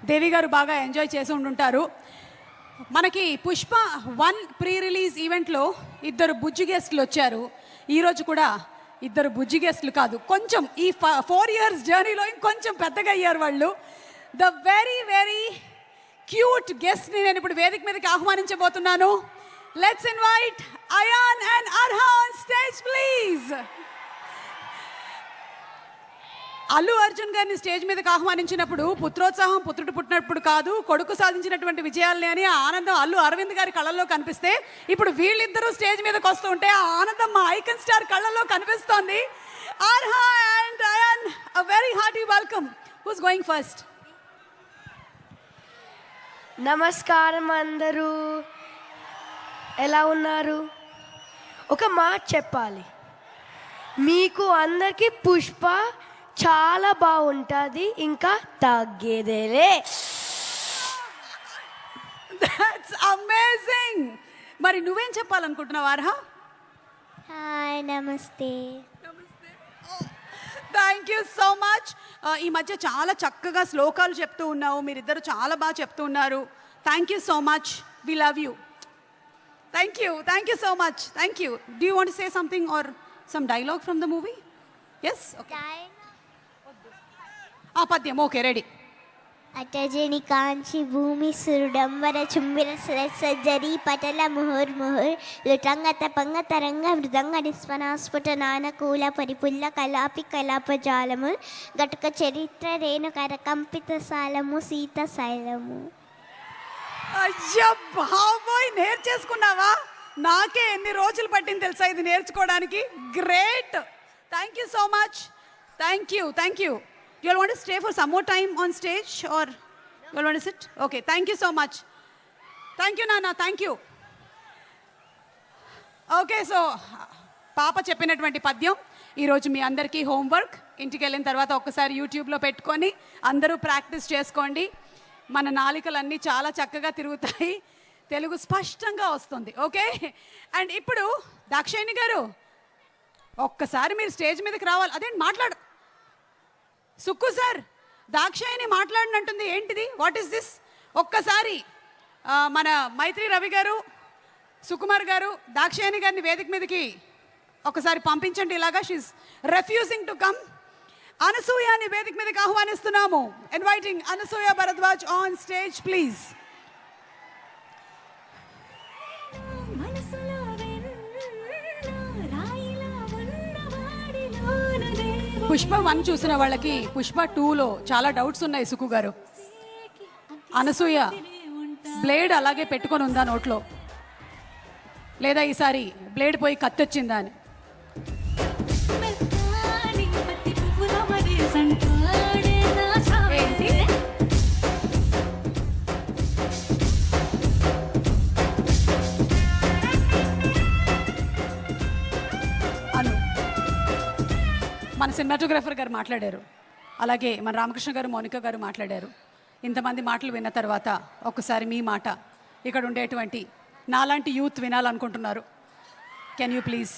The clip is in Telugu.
దేవి గారు బాగా ఎంజాయ్ చేసి ఉండుంటారు. మనకి పుష్ప 1 ప్రీ రిలీజ్ ఈవెంట్లో 2 బుజ్జి గెస్టులు వచ్చారు. ఈరోజు కూడా 2 బుజ్జి గెస్టులు కాదు, కొంచెం ఈ 4 ఇయర్స్ జర్నీలో ఇంకొంచెం పెద్దగా అయ్యారు వాళ్ళు. ద వెరీ వెరీ క్యూట్ గెస్ట్ని నేను ఇప్పుడు వేదిక మీదకి ఆహ్వానించబోతున్నాను. Let's invite Ayaan and Arha on stage please. Allu Arjun గారిని స్టేజ్ మీదకి ఆహ్వానించినప్పుడు పుత్రోత్సాహం పుత్రుడు పుట్టినప్పుడు కాదు, కొడుకు సాధించినటువంటి విజయాల్ని అని ఆ ఆనందం అల్లు అరవింద్ గారి కళ్ళల్లో కనిపిస్తే, ఇప్పుడు వీళ్ళిద్దరూ స్టేజ్ మీదకి వస్తూ ఉంటే ఆ ఆనందం మా ఐకన్ స్టార్ కళ్ళల్లో కనిపిస్తోంది. Arha and Ayaan, a very hearty welcome. Who's going first? నమస్కారం అందరూ, ఎలా ఉన్నారు? ఒక మాట చెప్పాలి, మీకు అందరికీ పుష్ప చాలా బాగుంటుంది, ఇంకా తగ్గేదేలే. That's amazing. మరి నువ్వేం చెప్పాలనుకుంటున్నావు అర్హా? హాయ్, నమస్తే. Thank you so much. ఈ మధ్య చాలా చక్కగా శ్లోకాలు చెప్తూ ఉన్నావు, మీరిద్దరు చాలా బాగా చెప్తూ ఉన్నారు. Thank you so much, we love you. Thank you so much. Thank you. Do you want to say something or some dialogue from the movie? Yes, okay. పద్యం, ఓకే, రెడీ. అటజని కాంచి భూమి సురుడంబర చుంబిర సజ్జరి పటల ముహుర్ ముహుర్ లుటంగత పంగ తరంగ మృదంగ నిస్వనాస్ఫుట నానకూల పరిపుల్ల కలాపి కలాపజాలము గటుక చరిత్ర రేణుకర కంపిత సాలము సీత శైలము. అయ్యా బాబోయ్, నేర్చేసుకున్నావా? నాకే ఎన్ని రోజులు పట్టింది తెలుసా ఇది నేర్చుకోవడానికి. Great. Thank you so much. Thank you. You all want to stay for some more time on stage or you all want to sit? Okay, thank you so much. Thank you, Nana. Thank you. Okay, so పాప చెప్పినటువంటి పద్యం ఈరోజు మీ అందరికీ హోంవర్క్. ఇంటికి వెళ్ళిన తర్వాత ఒక్కసారి యూట్యూబ్లో పెట్టుకొని అందరూ ప్రాక్టీస్ చేసుకోండి. మన నాలికలన్నీ చాలా చక్కగా తిరుగుతాయి, తెలుగు స్పష్టంగా వస్తుంది. ఓకే, అండ్ ఇప్పుడు దాక్షాయిని గారు ఒక్కసారి మీరు స్టేజ్ మీదకి రావాలి. అదేంటి మాట్లాడు సుక్కు సార్, దాక్షాయిని మాట్లాడినట్టుంది, ఏంటిది? What is this? ఒక్కసారి మన మైత్రి రవి గారు, సుకుమార్ గారు దాక్షాయిని గారిని వేదిక మీదకి ఒకసారి పంపించండి. ఇలాగా షీఈస్ రెఫ్యూజింగ్ టు కమ్. అనసూయని వేదిక మీదకి ఆహ్వానిస్తున్నాము. Inviting Anasuya Bharadwaj on stage please. Pushpa 1 చూసిన వాళ్ళకి పుష్ప 2లో చాలా డౌట్స్ ఉన్నాయి. సుకు గారు, అనసూయ బ్లేడ్ అలాగే పెట్టుకొని ఉందా నోట్లో, లేదా ఈసారి బ్లేడ్ పోయి కత్తొచ్చిందా అని. మన సినిమాటోగ్రాఫర్ గారు మాట్లాడారు, అలాగే మన రామకృష్ణ గారు, మౌనిక గారు మాట్లాడారు. ఇంతమంది మాటలు విన్న తర్వాత ఒక్కసారి మీ మాట ఇక్కడ ఉండేటువంటి నాలాంటి యూత్ వినాలనుకుంటున్నారు. Can you please